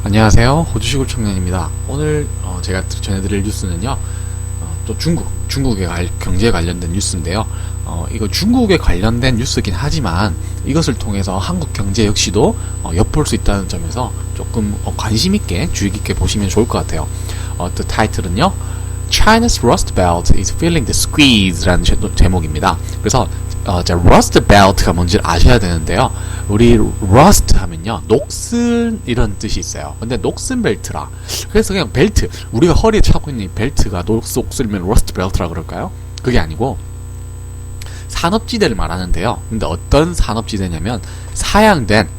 안녕하세요. 호주시골 청년입니다. 오늘 제가 전해드릴 뉴스는요. 또 중국의 경제에 관련된 뉴스인데요. 이거 중국에 관련된 뉴스긴 하지만 이것을 통해서 한국 경제 역시도 엿볼 수 있다는 점에서 조금 관심 있게 주의 깊게 보시면 좋을 것 같아요. 그 타이틀은요. China's Rust Belt is feeling the squeeze라는 제목입니다. 그래서 자, Rust Belt가 뭔지를 아셔야 되는데요. 우리 Rust 하면요, 녹슨 이런 뜻이 있어요. 근데 녹슨 벨트라. 그래서 그냥 벨트, 우리가 허리에 차고 있는 이 벨트가 녹슬면 Rust Belt라 그럴까요? 그게 아니고 산업지대를 말하는데요. 근데 어떤 산업지대냐면 사양된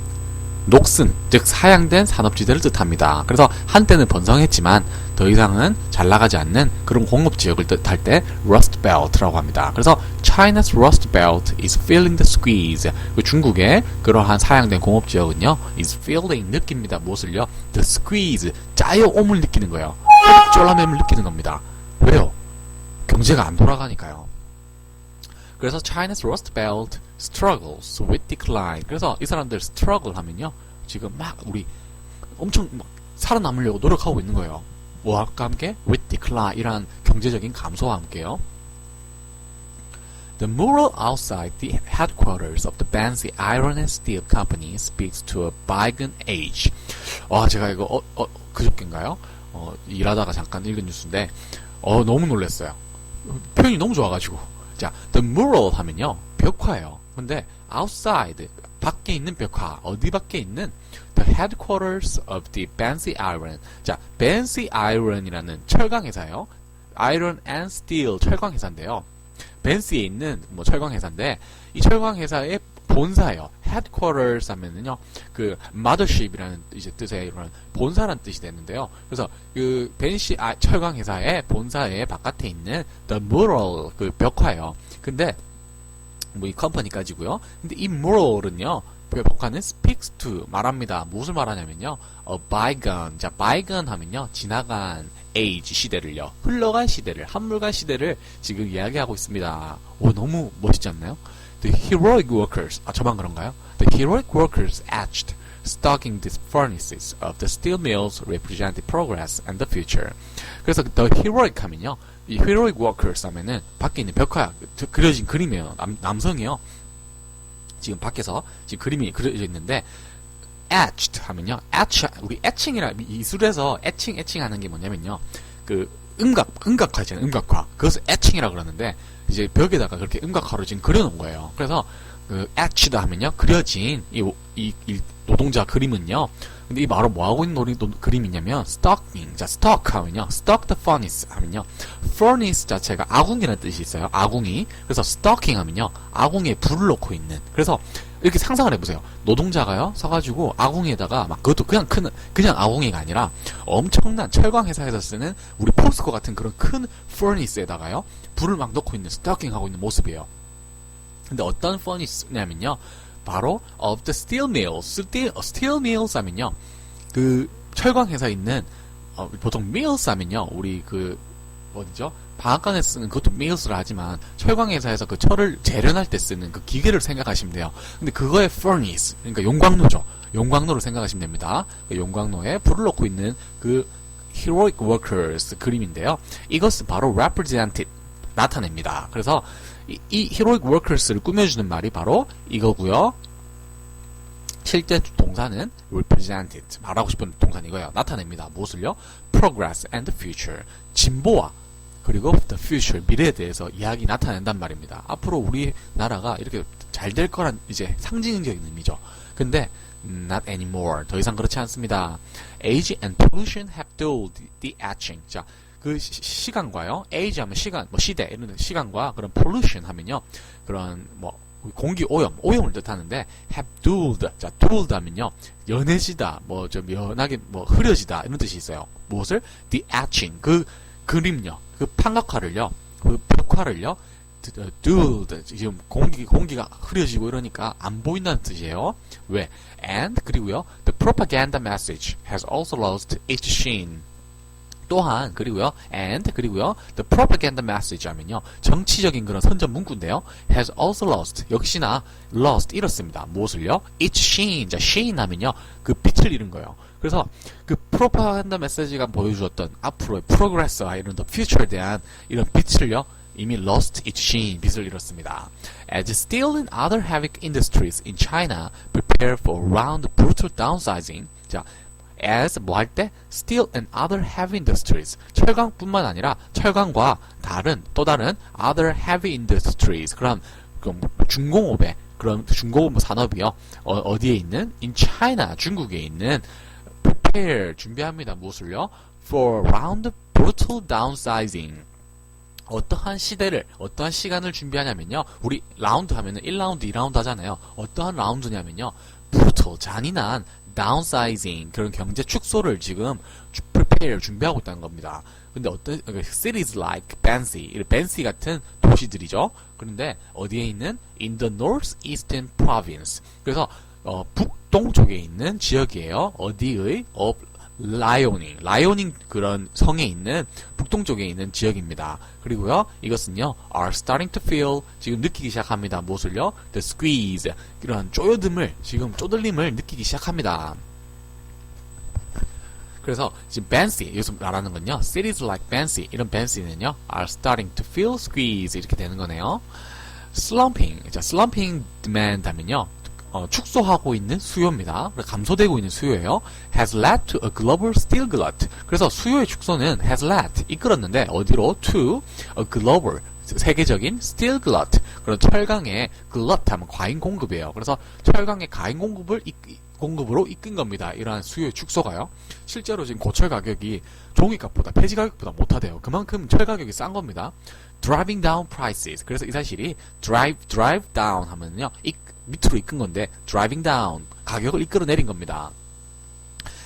녹슨, 즉 사양된 산업지대를 뜻합니다. 그래서 한때는 번성했지만 더 이상은 잘 나가지 않는 그런 공업지역을 뜻할 때 Rust Belt라고 합니다. 그래서 China's Rust Belt is feeling the squeeze. 중국의 그러한 사양된 공업지역은요, is feeling, 느낍니다. 무엇을요? The squeeze, 짜여옴을 느끼는 거예요. 쫄라매을 느끼는 겁니다. 왜요? 경제가 안 돌아가니까요. 그래서 China's Rust Belt struggles with decline. 그래서 이 사람들 struggle 하면요, 지금 막 우리 엄청 막 살아남으려고 노력하고 있는 거예요. 뭐와 함께? with decline, 이란 경제적인 감소와 함께요. The mural outside the headquarters of the Bansi Iron and Steel Company speaks to a bygone age. 제가 이거 그저께인가요? 일하다가 잠깐 읽은 뉴스인데 너무 놀랐어요. 표현이 너무 좋아가지고. 자, the mural 하면요, 벽화예요. 근데 outside, 밖에 있는 벽화, 어디 밖에 있는 the headquarters of the Bansi Iron. 자, Bansi Iron이라는 철강 회사예요. Iron and Steel 철강 회사인데요. 벤시에 있는 철강 회사인데 이 철강 회사의 본사예요. headquarters 하면은요, 그 mothership이라는 이제 뜻의 이런 본사란 뜻이 되는데요. 그래서 그 벤시 철강 회사의 본사의 바깥에 있는 the mural, 그 벽화예요. 근데 이 컴퍼니까지고요. 근데 이 mural은요, 벽화는 speaks to, 말합니다. 무엇을 말하냐면요, bygone. 자, bygone 하면요, 지나간 age, 시대를요, 흘러간 시대를, 한물간 시대를 지금 이야기하고 있습니다. 너무 멋있지 않나요? The heroic workers, 저만 그런가요? The heroic workers etched, stocking these furnaces of the steel mills represented progress and the future. 그래서 the heroic 하면요, 이 heroic workers 하면은 밖에 있는 벽화, 그려진 그림이에요. 남성이요. 지금 밖에서 지금 그림이 그려져 있는데, etched 하면요, 우리 etching이라, 이술에서 etching 하는 게 뭐냐면요, 그 음각화 있잖아요. 음각화. 그것을 etching이라고 그러는데, 이제 벽에다가 그렇게 음각화로 지금 그려놓은 거예요. 그래서 그 etched 하면요, 그려진 이 노동자 그림은요, 근데 이 바로 뭐 하고 있는 그림이냐면 stocking. 자, stock 하면요, stock the furnace 하면요, furnace 자체가 아궁이라는 뜻이 있어요. 아궁이. 그래서 stocking 하면요, 아궁이에 불을 넣고 있는. 그래서 이렇게 상상을 해보세요. 노동자가요, 서가지고 아궁이에다가 막, 그것도 그냥 아궁이가 아니라 엄청난 철강 회사에서 쓰는 우리 포스코 같은 그런 큰 furnace에다가요, 불을 막 넣고 있는, stocking 하고 있는 모습이에요. 근데 어떤 furnace냐면요, 바로 of the steel mills. steel mills 하면요, 그 철강 회사에 있는 보통 mills 하면요, 우리 그 어디죠? 방앗간에 쓰는 그것도 mills라 하지만 철강 회사에서 그 철을 재련할 때 쓰는 그 기계를 생각하시면 돼요. 근데 그거의 furnace, 그러니까 용광로죠. 용광로를 생각하시면 됩니다. 그 용광로에 불을 넣고 있는 그 heroic workers 그림인데요. 이것은 바로 represented, 나타냅니다. 그래서 이 heroic workers를 꾸며주는 말이 바로 이거고요. 실제 동사는 represented, 말하고 싶은 동사는 이거예요. 나타냅니다. 무엇을요? progress and the future, 진보와 그리고 the future, 미래에 대해서 이야기 나타낸단 말입니다. 앞으로 우리나라가 이렇게 잘 될 거란 이제 상징적인 의미죠. 근데 not anymore, 더 이상 그렇지 않습니다. Age and pollution have dulled the etching. 자, 그 시간과요, age 하면 시간, 시대, 이런 시간과 그런 pollution 하면요, 그런 공기 오염을 뜻하는데, have dulled. 자, dulled 하면요, 연해지다, 좀 연하게 흐려지다, 이런 뜻이 있어요. 무엇을? The etching, 그 그림요, 그 판각화를요, 그 벽화를요, dulled. 지금 공기가 흐려지고 이러니까 안 보인다는 뜻이에요. 왜? And, 그리고요, the propaganda message has also lost its sheen. 또한 그리고요 the propaganda message 하면요 정치적인 그런 선전 문구인데요 has also lost 역시나 lost 잃었습니다. 무엇을요? its sheen. 자 sheen 하면요 그 빛을 잃은 거예요. 그래서 그 프로파간다 메시지가 보여주었던 앞으로의 프로그레스와 이런 the future에 대한 이런 빛을요 이미 lost its sheen 빛을 잃었습니다. As steel and other heavy industries in China prepare for round brutal downsizing. 자 as 뭐 할 때 steel and other heavy industries 철강뿐만 아니라 철강과 또 다른 other heavy industries 그런 중공업의 그런 중공업 산업이요 어디에 있는 in China 중국에 있는 prepare 준비합니다. 무엇을요? for round brutal downsizing 어떠한 시간을 준비하냐면요 우리 라운드 하면은 1라운드 2라운드 하잖아요. 어떠한 라운드냐면요 brutal 잔인한 downsizing 그런 경제 축소를 지금 prepare 준비하고 있다는 겁니다. 근데 어떤 cities like Bansi 같은 도시들이죠. 그런데 어디에 있는 in the northeastern province 그래서 북동쪽에 있는 지역이에요. 어디의 라이오닝 그런 성에 있는 북동쪽에 있는 지역입니다. 그리고요 이것은요 are starting to feel 지금 느끼기 시작합니다. 무엇을요? the squeeze 이런 쪼들림을 느끼기 시작합니다. 그래서 지금 Bansi 여기서 말하는 건요 cities like Bansi 이런 Bansi는요 are starting to feel squeeze 이렇게 되는 거네요. slumping demand 하면요 축소하고 있는 수요입니다. 감소되고 있는 수요예요. has led to a global steel glut. 그래서 수요의 축소는 has led 이끌었는데 어디로 to a global 세계적인 steel glut. 그런 철강의 glut 하면 과잉 공급이에요. 그래서 철강의 과잉 공급으로 이끈 겁니다. 이러한 수요의 축소가요. 실제로 지금 고철 가격이 종이값보다 폐지 가격보다 못하대요. 그만큼 철 가격이 싼 겁니다. driving down prices. 그래서 이 사실이 drive down 하면요 밑으로 이끈 건데 driving down 가격을 이끌어내린 겁니다.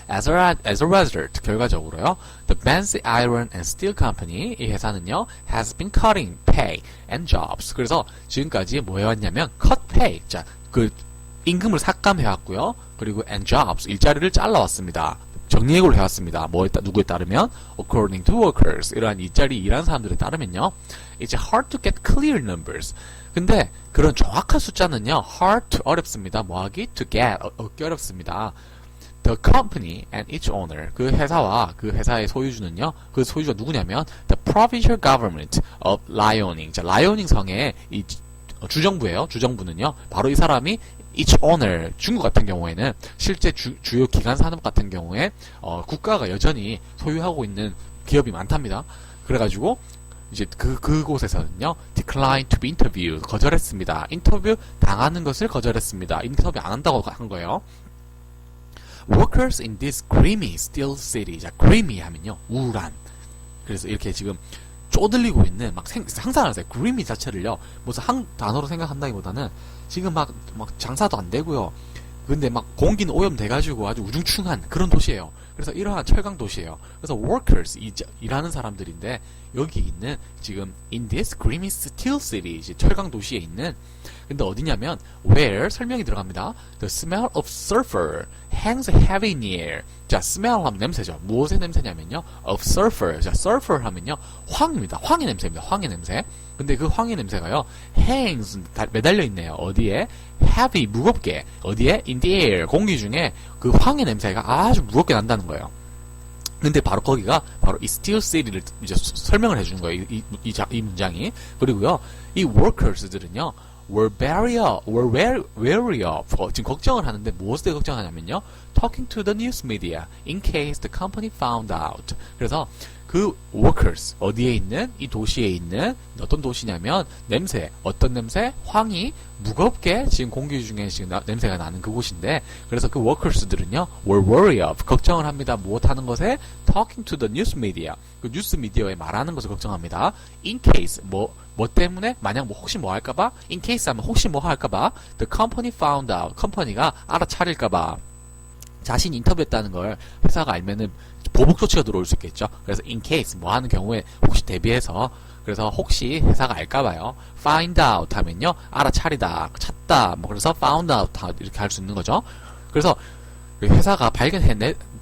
As a result 결과적으로요 the Bansi Iron and Steel Company 이 회사는요 has been cutting pay and jobs 그래서 지금까지 뭐 해왔냐면 cut pay 자 그 임금을 삭감해왔고요 그리고 and jobs 일자리를 잘라왔습니다. 정리해고를 해왔습니다. 누구에 따르면 according to workers 이러한 일자리 일하는 사람들에 따르면요 it's hard to get clear numbers 근데 그런 정확한 숫자는요 hard to 어렵습니다. 뭐하기? to get 얻기 어렵습니다. The company and its owner 그 회사와 그 회사의 소유주는요 그 소유주가 누구냐면 the provincial government of Liaoning 자 라이오닝 성의 이 주정부예요. 주정부는요 바로 이 사람이 each owner 중국 같은 경우에는 실제 주요 기관 산업 같은 경우에 국가가 여전히 소유하고 있는 기업이 많답니다. 그래가지고 이제 그곳에서는요 decline to be interviewed 거절했습니다. 인터뷰 당하는 것을 거절했습니다. 인터뷰 안 한다고 한 거예요. Workers in this grimy steel city 자 grimy 하면요 우울한 그래서 이렇게 지금 쪼들리고 있는 막 상상하세요. grimy 자체를요 무슨 한 단어로 생각한다기보다는 지금 막 장사도 안 되고요. 근데 막 공기는 오염돼가지고 아주 우중충한 그런 도시예요. 그래서 이러한 철강 도시예요. 그래서 workers 일하는 사람들인데 여기 있는 지금 in this grimy steel city 이제 철강 도시에 있는 근데 어디냐면 where 설명이 들어갑니다. The smell of sulfur hangs heavy in the air. 자, smell 하면 냄새죠. 무엇의 냄새냐면요. of sulfur. 자, sulfur 하면요. 황입니다. 황의 냄새입니다. 황의 냄새. 근데 그 황의 냄새가요. hangs 매달려 있네요. 어디에? heavy 무겁게. 어디에? in the air 공기 중에 그 황의 냄새가 아주 무겁게 난다는 거예요. 근데 바로 거기가 바로 이 steel city를 이제 설명을 해주는 거예요. 이 문장이. 그리고요. 이 workers들은요. were wary of 지금 걱정을 하는데 무엇에 걱정하냐면요 talking to the news media in case the company found out 그래서 그 workers 어디에 있는 이 도시에 있는 어떤 도시냐면 냄새 어떤 냄새 황이 무겁게 지금 공기 중에 지금 냄새가 나는 그곳인데 그래서 그 workers들은요 were wary of 걱정을 합니다. 무엇 하는 것에 talking to the news media 그 뉴스 미디어에 말하는 것을 걱정합니다. in case 뭐 때문에 만약 혹시 뭐 할까봐 in case 하면 혹시 뭐 할까봐 the company found out 컴퍼니가 알아차릴까봐 자신이 인터뷰했다는 걸 회사가 알면은 보복 조치가 들어올 수 있겠죠. 그래서 in case 뭐 하는 경우에 혹시 대비해서 그래서 혹시 회사가 알까봐요. find out 하면요 알아차리다 찾다 뭐 그래서 found out 이렇게 할 수 있는 거죠. 그래서 회사가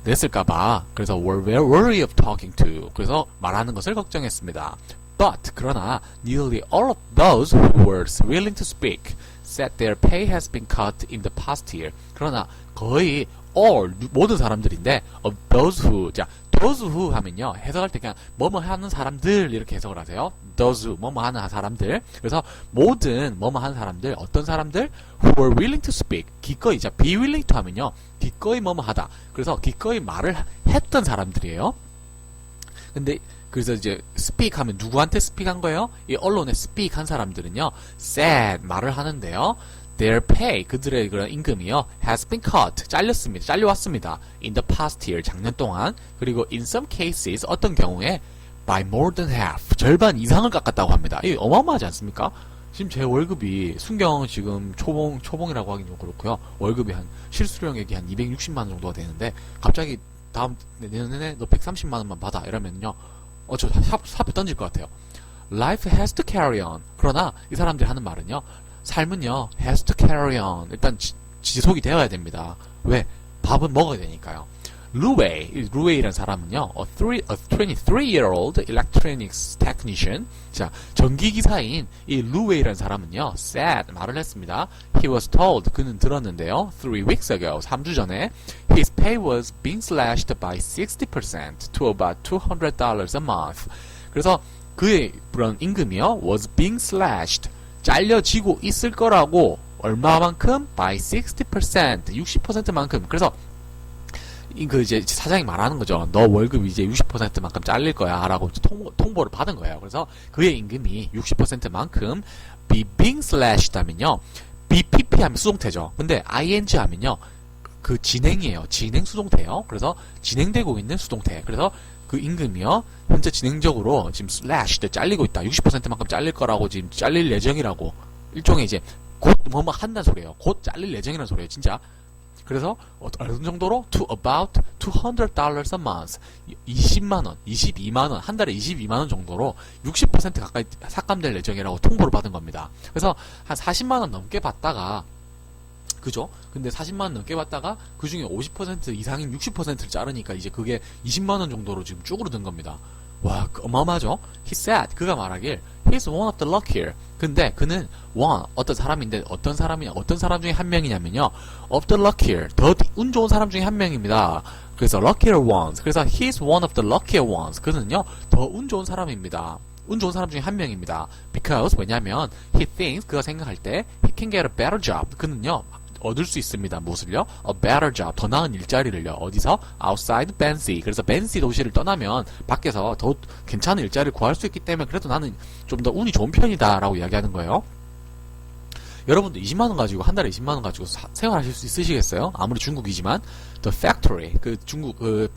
냈을까봐 그래서 were very wary of talking to 그래서 말하는 것을 걱정했습니다. But 그러나 nearly all of those who were willing to speak said their pay has been cut in the past year. 그러나 거의 all 모든 사람들인데 of those who 자 those who 하면요 해석할 때 그냥 뭐뭐 하는 사람들 이렇게 해석을 하세요. those who 뭐뭐 하는 사람들 그래서 모든 뭐뭐 하는 사람들 어떤 사람들 who were willing to speak 기꺼이 자 be willing to 하면요 기꺼이 뭐뭐 하다 그래서 기꺼이 말을 했던 사람들이에요. 근데 그래서 이제 speak 하면 누구한테 speak 한 거예요? 이 언론에 speak 한 사람들은요 said 말을 하는데요. Their pay 그들의 그런 임금이요 has been cut 잘렸습니다. 잘려왔습니다. In the past year 작년 동안 그리고 in some cases 어떤 경우에 by more than half 절반 이상을 깎았다고 합니다. 이 어마어마하지 않습니까? 지금 제 월급이 순경 지금 초봉이라고 하긴 좀 그렇고요. 월급이 한 실수령액이 한 260만 원 정도가 되는데 갑자기 다음 내년에 너 130만 원만 받아 이러면요. 저 사표 던질 것 같아요. Life has to carry on. 그러나 이 사람들이 하는 말은요. 삶은요, has to carry on. 일단 지속이 되어야 됩니다. 왜? 밥은 먹어야 되니까요. 루웨이라는 사람은요, a 23-year-old electronics technician. 자, 전기기사인 이 루웨이라는 사람은요, said, 말을 했습니다. He was told, 그는 들었는데요, 3 weeks ago, 3주 전에, his pay was being slashed by 60% to about $200 a month. 그래서 그의 그런 임금이요, was being slashed. 잘려지고 있을 거라고 얼마만큼? by 60%, 60%만큼. 그래서 그 이제 사장이 말하는 거죠. 너 월급 이제 60%만큼 잘릴 거야라고 통보를 받은 거예요. 그래서 그의 임금이 60%만큼 be being slashed 하면요. BPP 하면 수동태죠. 근데 ing 하면요. 그 진행이에요. 진행 수동태예요. 그래서 진행되고 있는 수동태. 그래서 그 임금이요. 현재 진행적으로 지금 slashed 잘리고 있다. 60%만큼 잘릴 거라고 지금 잘릴 예정이라고. 일종의 이제 곧 뭐뭐 한다는 소리예요. 곧 잘릴 예정이라는 소리예요. 진짜. 그래서 어느 정도로 to about $200 a month 20만 원, 22만 원, 한 달에 22만 원 정도로 60% 가까이 삭감될 예정이라고 통보를 받은 겁니다. 그래서 한 40만 원 넘게 받다가 그죠? 근데 40만 원 넘게 받다가 그 중에 50% 이상인 60%를 자르니까 이제 그게 20만 원 정도로 지금 쭈그러든 겁니다. 와, 어마어마하죠? He said, 그가 말하길, he's one of the luckier. 근데 그는 어떤 사람인데 어떤 사람 중에 한 명이냐면요. of the luckier, 더 운 좋은 사람 중에 한 명입니다. 그래서 luckier ones. 그래서 he's one of the luckier ones. 그는요, 더 운 좋은 사람입니다. 운 좋은 사람 중에 한 명입니다. Because, 왜냐면, he thinks, 그가 생각할 때, he can get a better job. 그는요, 얻을 수 있습니다. 무엇을요? A better job. 더 나은 일자리를요. 어디서? Outside Bensi. 그래서 벤시 도시를 떠나면 밖에서 더 괜찮은 일자리를 구할 수 있기 때문에 그래도 나는 좀 더 운이 좋은 편이다 라고 이야기하는 거예요. 여러분도 20만원 가지고 한 달에 20만원 가지고 생활하실 수 있으시겠어요? 아무리 중국이지만 The factory The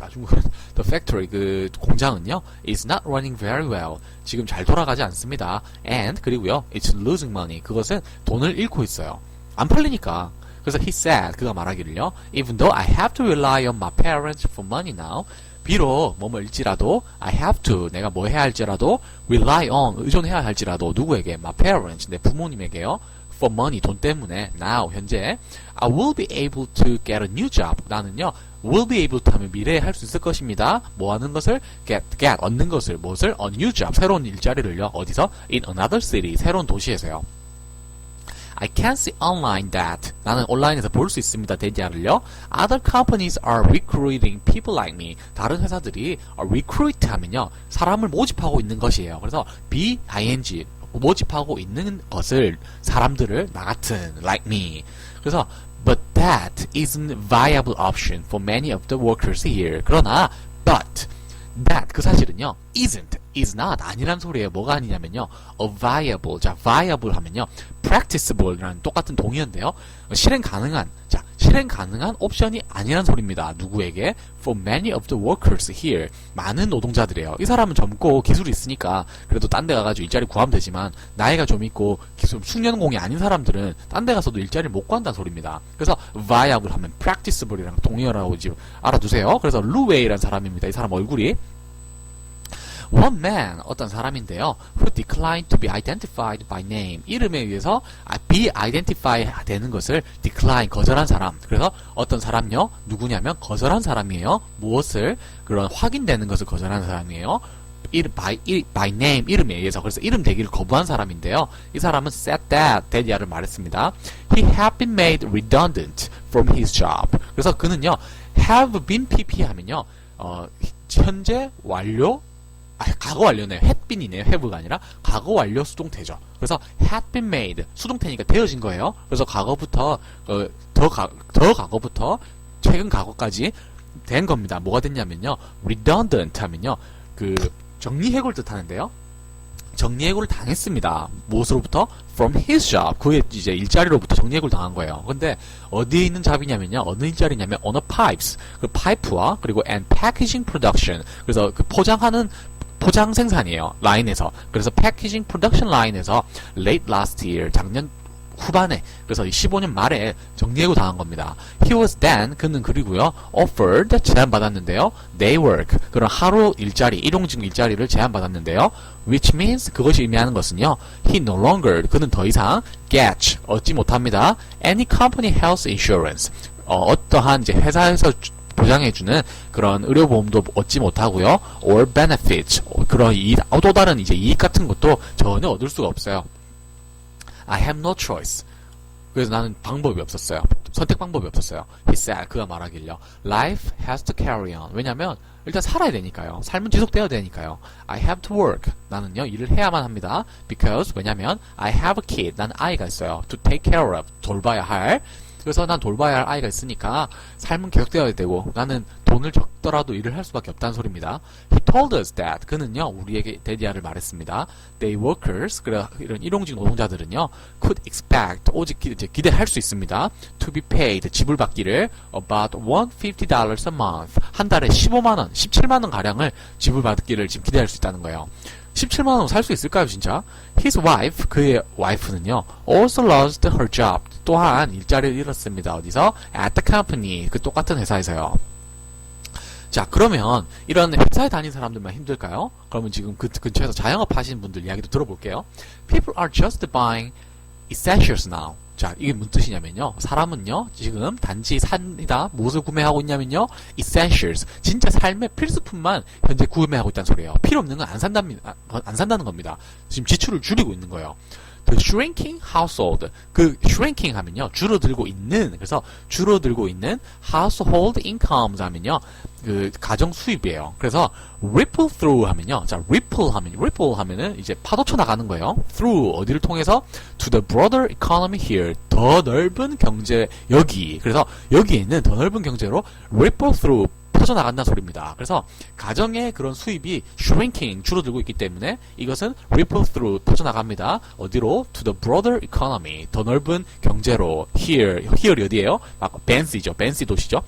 factory 그 공장은요 is not running very well. 지금 잘 돌아가지 않습니다. And 그리고요 it's losing money. 그것은 돈을 잃고 있어요. 안 팔리니까. 그래서 he said, 그가 말하기를요. Even though I have to rely on my parents for money now, 비록 뭐일지라도 I have to, 내가 뭐 해야 할지라도 rely on, 의존해야 할지라도 누구에게? My parents, 내 부모님에게요. For money, 돈 때문에 now, 현재 I will be able to get a new job. 나는요, will be able to 하면 미래에 할 수 있을 것입니다. 뭐 하는 것을? get, 얻는 것을, 무엇을? A new job, 새로운 일자리를요. 어디서? In another city, 새로운 도시에서요. I can see online that 나는 온라인에서 볼 수 있습니다. 데이터를요. Other companies are recruiting people like me. 다른 회사들이 recruit 하면요. 사람을 모집하고 있는 것이에요. 그래서 B-I-N-G 모집하고 있는 것을 사람들을 나 같은 like me. 그래서 but that isn't a viable option for many of the workers here. 그러나 but that 그 사실은요. isn't is not 아니란 소리예요. 뭐가 아니냐면요. a viable. 자, viable 하면요. practicable라는 똑같은 동의어인데요. 실행 가능한 옵션이 아니란 소리입니다. 누구에게? For many of the workers here. 많은 노동자들이에요. 이 사람은 젊고 기술이 있으니까 그래도 딴 데 가가지고 일자리 구하면 되지만 나이가 좀 있고 기술 숙련공이 아닌 사람들은 딴 데 가서도 일자리를 못 구한다는 소리입니다. 그래서 viable 하면 practicable이랑 동의어라고 지금 알아두세요. 그래서 루웨이라는 사람입니다. 이 사람 얼굴이 One man, 어떤 사람인데요. Who declined to be identified by name. 이름에 의해서 be identified 되는 것을 decline, 거절한 사람. 그래서 어떤 사람요? 누구냐면 거절한 사람이에요. 무엇을? 그런 확인되는 것을 거절한 사람이에요. by name, 이름에 의해서. 그래서 이름 대기를 거부한 사람인데요. 이 사람은 said that, 대디아를 말했습니다. He had been made redundant from his job. 그래서 그는요, have been pp 하면요, 현재 완료, 과거 완료네요. had been이네요. have가 아니라 과거 완료 수동태죠. 그래서 had been made, 수동태니까 되어진 거예요. 그래서 과거부터, 더 과거부터 최근 과거까지 된 겁니다. 뭐가 됐냐면요, redundant 하면요, 정리해고를 뜻하는데요. 정리해고를 당했습니다. 무엇으로부터? From his job. 그의 이제 일자리로부터 정리해고를 당한 거예요. 근데 어디에 있는 잡이냐면요. 어느 일자리냐면 on a pipes. 그 파이프와 그리고 and packaging production. 그래서 그 포장 생산이에요. 라인에서. 그래서 packaging production 라인에서 late last year, 작년 후반에, 그래서 15년 말에 정리해고 당한 겁니다. He was then, 그는 그리고요, offered, 제안받았는데요. day work, 그런 하루 일자리, 일용직 일자리를 제안받았는데요. which means, 그것이 의미하는 것은요, he no longer, 그는 더 이상 get, 얻지 못합니다. any company health insurance, 어떠한 이제 회사에서 보장해주는 그런 의료보험도 얻지 못하고요. or benefits, 그런 또 다른 이제 이익 같은 것도 전혀 얻을 수가 없어요. I have no choice. 그래서 나는 방법이 없었어요. 선택 방법이 없었어요. He said, 그가 말하길요. Life has to carry on. 왜냐면 일단 살아야 되니까요. 삶은 지속되어야 되니까요. I have to work. 나는요, 일을 해야만 합니다. Because, 왜냐면 I have a kid. 난 아이가 있어요. To take care of. 돌봐야 할. 그래서 난 돌봐야 할 아이가 있으니까 삶은 계속되어야 되고 나는 돈을 적더라도 일을 할 수밖에 없다는 소리입니다. He told us that. 그는요, 우리에게 데디아를 말했습니다. Day workers, 이런 일용직 노동자들은요, could expect, 오직 기대할 수 있습니다. To be paid, 지불받기를 about $150 a month. 한 달에 15만원, 17만원 가량을 지불받기를 지금 기대할 수 있다는 거예요. 17만원 살 수 있을까요, 진짜? His wife, 그의 와이프는요, also lost her job. 또한 일자리를 잃었습니다. 어디서? At the company. 그 똑같은 회사에서요. 자, 그러면 이런 회사에 다니는 사람들만 힘들까요? 그러면 지금 그 근처에서 자영업 하시는 분들 이야기도 들어볼게요. People are just buying essentials now. 자, 이게 무슨 뜻이냐면요. 사람은요, 지금 단지 삽니다. 무엇을 구매하고 있냐면요. essentials. 진짜 삶의 필수품만 현재 구매하고 있다는 소리예요. 필요 없는 건 안 산다는 겁니다. 지금 지출을 줄이고 있는 거예요. The shrinking household. 그 shrinking 하면요, 줄어들고 있는, 그래서 줄어들고 있는 household incomes 하면요, 그 가정 수입이에요. 그래서 ripple through 하면요, 자, ripple 하면은 이제 파도 쳐 나가는 거예요. through 어디를 통해서? To the broader economy here. 더 넓은 경제 여기. 그래서 여기에 있는 더 넓은 경제로 ripple through 퍼져나간다는 소리입니다. 그래서 가정의 그런 수입이 shrinking, 줄어들고 있기 때문에 이것은 ripple through, 퍼져나갑니다. 어디로? To the broader economy, 더 넓은 경제로. Here이 어디예요? 벤시죠. 벤시 도시죠.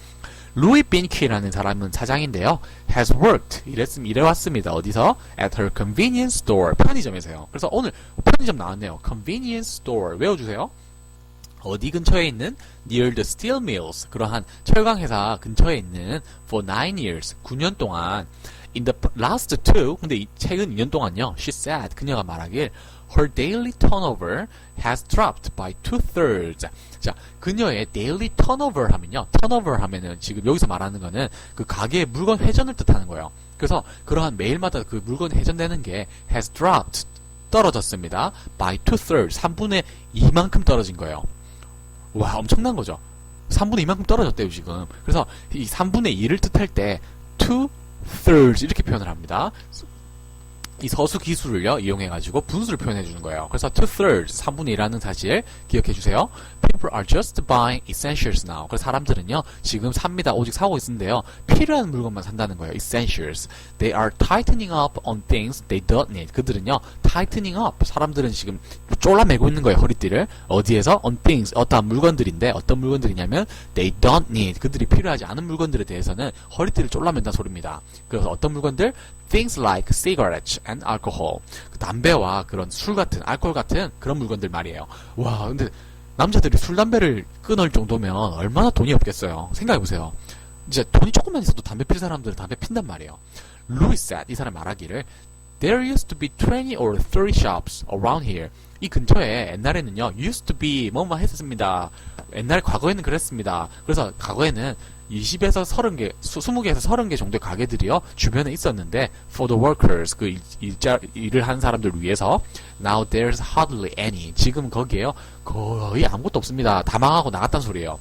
루이 빈키라는 사람은 사장인데요. has worked, 일해왔습니다. 어디서? At her convenience store, 편의점에서요. 그래서 오늘 편의점 나왔네요. convenience store, 외워주세요. 어디 근처에 있는 near the steel mills, 그러한 철강 회사 근처에 있는 for 9 years, 9년 동안 in the last 2, 근데 최근 2년 동안요, she said, 그녀가 말하길 her daily turnover has dropped by 2/3. 자, 그녀의 daily turnover 하면요, turnover 하면은 지금 여기서 말하는 거는 그 가게의 물건 회전을 뜻하는 거예요. 그래서 그러한 매일마다 그 물건 회전되는 게 has dropped, 떨어졌습니다. by 2/3, 3분의 2만큼 떨어진 거예요. 와, 엄청난 거죠. 3분의 2만큼 떨어졌대요, 지금. 그래서 이 3분의 2를 뜻할 때 2/3 이렇게 표현을 합니다. 이 서수 기술을요, 이용해가지고 분수를 표현해주는 거예요. 그래서 2/3, 3분의 1라는 사실 기억해주세요. People are just buying essentials now. 그래서 사람들은요, 지금 삽니다. 오직 사고 있는데요. 필요한 물건만 산다는 거예요. essentials. They are tightening up on things they don't need. 그들은요, tightening up. 사람들은 지금 쫄라매고 있는 거예요, 허리띠를. 어디에서? on things. 어떠한 물건들인데, 어떤 물건들이냐면, they don't need. 그들이 필요하지 않은 물건들에 대해서는 허리띠를 쫄라맨다는 소리입니다. 그래서 어떤 물건들? things like cigarettes and alcohol. 담배와 그런 술 같은, 알코올 같은 그런 물건들 말이에요. 와, 근데 남자들이 술, 담배를 끊을 정도면 얼마나 돈이 없겠어요. 생각해보세요. 이제 돈이 조금만 있어도 담배 필 사람들은 담배 핀단 말이에요. 루이 said, 이 사람 말하기를 There used to be 20 or 30 shops around here. 이 근처에 옛날에는요, used to be 뭐뭐 했었습니다. 옛날 과거에는 그랬습니다. 그래서 과거에는 20에서 30개, 20개에서 30개 정도의 가게들이요, 주변에 있었는데, for the workers, 그 일을 한 사람들 위해서, now there's hardly any. 지금 거기에요, 거의 아무것도 없습니다. 다 망하고 나갔단 소리예요.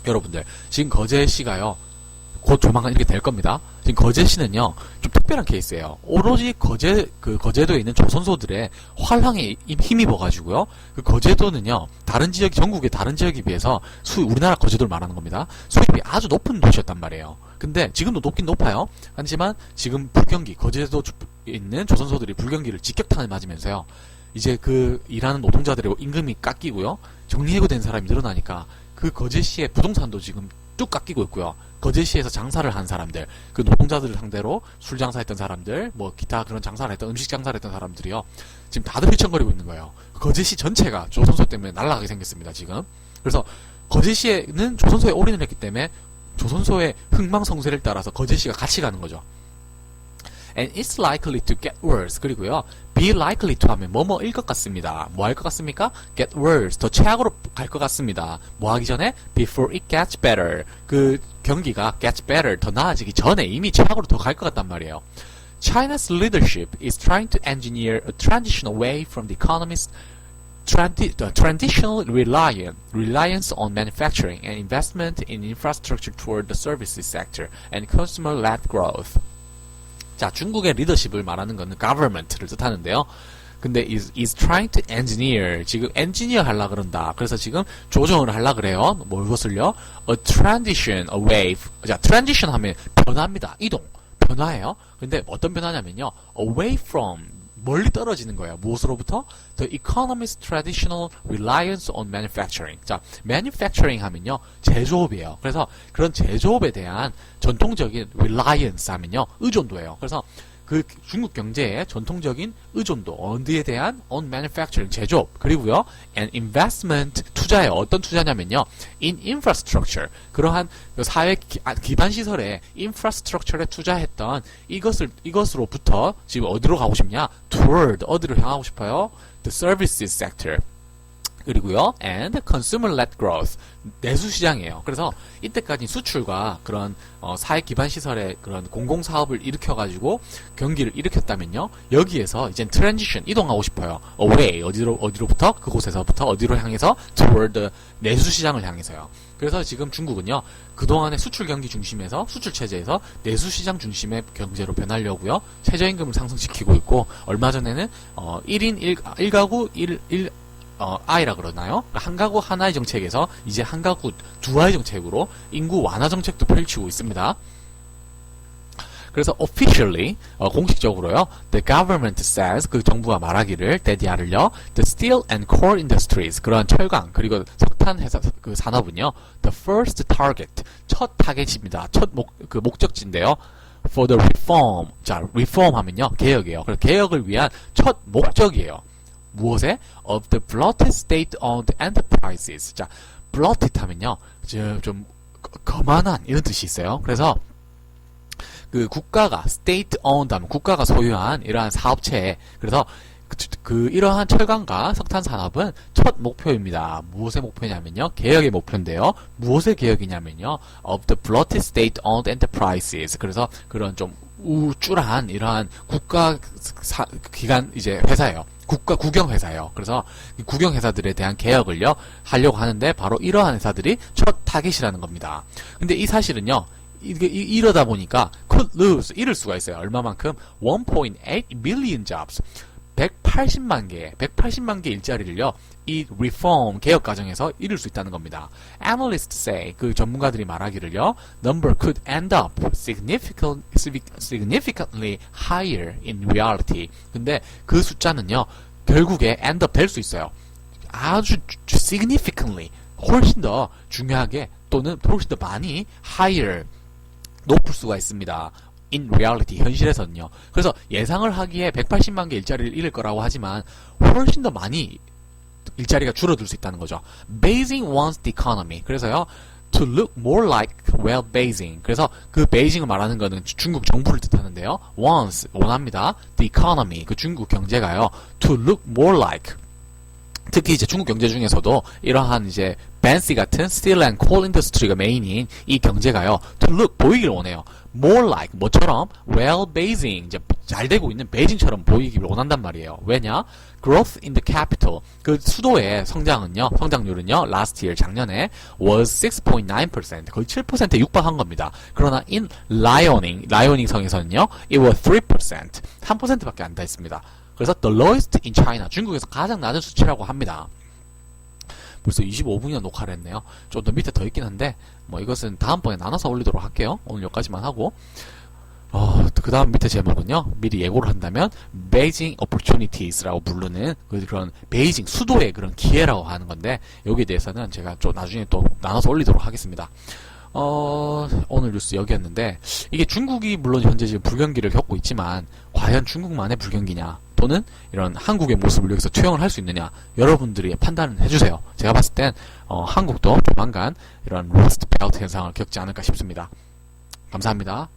여러분들, 지금 거제시가요, 곧 조만간 이렇게 될 겁니다. 지금 거제시는요, 좀 특별한 케이스예요. 오로지 거제도에 있는 조선소들의 활황에 힘입어가지고요, 그 거제도는요, 다른 지역, 전국의 다른 지역에 비해서 우리나라 거제도를 말하는 겁니다. 수입이 아주 높은 도시였단 말이에요. 근데 지금도 높긴 높아요. 하지만 지금 불경기, 거제도에 있는 조선소들이 불경기를 직격탄을 맞으면서요, 이제 그 일하는 노동자들의 임금이 깎이고요, 정리해고된 사람이 늘어나니까 그 거제시의 부동산도 지금 뚝 깎이고 있고요. 거제시에서 장사를 한 사람들, 그 노동자들을 상대로 술 장사했던 사람들, 뭐 기타 그런 장사를 했던, 음식 장사를 했던 사람들이요, 지금 다들 휘청거리고 있는 거예요. 거제시 전체가 조선소 때문에 날아가게 생겼습니다, 지금. 그래서 거제시에는 조선소에 올인을 했기 때문에 조선소의 흥망성쇠를 따라서 거제시가 같이 가는 거죠. And it's likely to get worse. 그리고요, be likely to 하면 뭐뭐일 것 같습니다. 뭐 할 것 같습니까? get worse. 더 최악으로 갈 것 같습니다. 뭐 하기 전에? before it gets better. 그 경기가 gets better. 더 나아지기 전에 이미 최악으로 더 갈 것 같단 말이에요. China's leadership is trying to engineer a transition away from the economy's traditional reliance on manufacturing and investment in infrastructure toward the services sector and consumer-led growth. 자, 중국의 리더십을 말하는 것은 government를 뜻하는데요. 근데 is trying to engineer, 지금 엔지니어 하려 그런다. 그래서 지금 조정을 하려 그래요. 무엇을요? A transition away. 자, transition 하면 변화입니다. 이동, 변화예요. 근데 어떤 변화냐면요, away from, 멀리 떨어지는 거예요. 무엇으로부터? The economy's traditional reliance on manufacturing. 자, manufacturing 하면요, 제조업이에요. 그래서 그런 제조업에 대한 전통적인 reliance 하면요, 의존도예요. 그래서 그 중국 경제의 전통적인 의존도, 어디에 대한? on manufacturing, 제조업. 그리고요, and investment, 투자예요. 어떤 투자냐면요, in infrastructure, 그러한 사회 기반 시설에 infrastructure에 투자했던 이것으로부터 지금 어디로 가고 싶냐? toward, 어디로 향하고 싶어요? the services sector. 그리고요, and consumer-led growth, 내수 시장이에요. 그래서 이때까지 수출과 그런 사회 기반 시설의 그런 공공 사업을 일으켜가지고 경기를 일으켰다면요, 여기에서 이제 transition, 이동하고 싶어요. away, 어디로부터? 그곳에서부터 어디로 향해서? toward the 내수 시장을 향해서요. 그래서 지금 중국은요, 그동안의 수출 경기 중심에서, 수출 체제에서 내수 시장 중심의 경제로 변하려고요, 최저임금을 상승시키고 있고, 얼마 전에는 1인 1가구 아이라 그러나요? 한 가구 하나의 정책에서 이제 한 가구 두 아이 정책으로 인구 완화 정책도 펼치고 있습니다. 그래서 officially, 공식적으로요, the government says, 그 정부가 말하기를, DDR을요, the steel and core industries, 그러한 철강, 그리고 석탄 회사, 그 산업은요, the first target, 첫 타겟입니다. 첫 목적지인데요. for the reform. 자, reform 하면요, 개혁이에요. 그래서 개혁을 위한 첫 목적이에요. 무엇에? of the bloated state-owned enterprises. 자, bloated 하면요, 좀 거만한 이런 뜻이 있어요. 그래서 그 국가가 state-owned 하면 국가가 소유한 이러한 사업체, 그래서 이러한 철강과 석탄 산업은 첫 목표입니다. 무엇의 목표냐면요, 개혁의 목표인데요. 무엇의 개혁이냐면요, of the bloated state-owned enterprises. 그래서 그런 좀 우쭐한 이러한 국가 기관 이제 회사예요. 국가 국영 회사예요. 그래서 이 국영 회사들에 대한 개혁을요 하려고 하는데, 바로 이러한 회사들이 첫 타겟이라는 겁니다. 근데 이 사실은요, 이러다 보니까 could lose, 잃을 수가 있어요. 얼마만큼? 1.8 million jobs, 180만 개 일자리를요, 이 reform, 개혁 과정에서 잃을 수 있다는 겁니다. Analysts say, 그 전문가들이 말하기를요, number could end up significantly higher in reality. 근데 그 숫자는요, 결국에 end up 될 수 있어요. 아주 significantly, 훨씬 더 중요하게, 또는 훨씬 더 많이 higher, 높을 수가 있습니다. in reality, 현실에서는요. 그래서 예상을 하기에 180만 개 일자리를 잃을 거라고 하지만 훨씬 더 많이 일자리가 줄어들 수 있다는 거죠. Basing one's economy. 그래서요, to look more like well Beijing. 그래서 그 베이징을 말하는 거는 중국 정부를 뜻하는데요. wants 원합니다. the economy 그 중국 경제가요. to look more like 특히 이제 중국 경제 중에서도 이러한 이제 fancy 같은 steel and coal industry가 메인인 이 경제가요. to look 보이길 원해요. more like 뭐처럼 well Beijing 이제 잘 되고 있는 베이징처럼 보이기를 원한단 말이에요. 왜냐? growth in the capital 그 수도의 성장률은요 last year 작년에 was 6.9% 거의 7%에 육박한 겁니다. 그러나 in 라이오닝 성에서는요 it was 3% 3%밖에 안 닿습니다. 그래서 the lowest in China 중국에서 가장 낮은 수치라고 합니다. 벌써 25분이나 녹화를 했네요. 좀 더 밑에 더 있긴 한데 뭐 이것은 다음번에 나눠서 올리도록 할게요. 오늘 여기까지만 하고 그 다음 밑에 제목은요 미리 예고를 한다면 Beijing Opportunities라고 부르는 그런 베이징 수도의 그런 기회라고 하는 건데 여기에 대해서는 제가 좀 나중에 또 나눠서 올리도록 하겠습니다. 오늘 뉴스 여기였는데 이게 중국이 물론 현재 지금 불경기를 겪고 있지만 과연 중국만의 불경기냐 또는 이런 한국의 모습을 여기서 투영을 할 수 있느냐 여러분들이 판단을 해주세요. 제가 봤을 땐 한국도 조만간 이런 로스트 벨트 현상을 겪지 않을까 싶습니다. 감사합니다.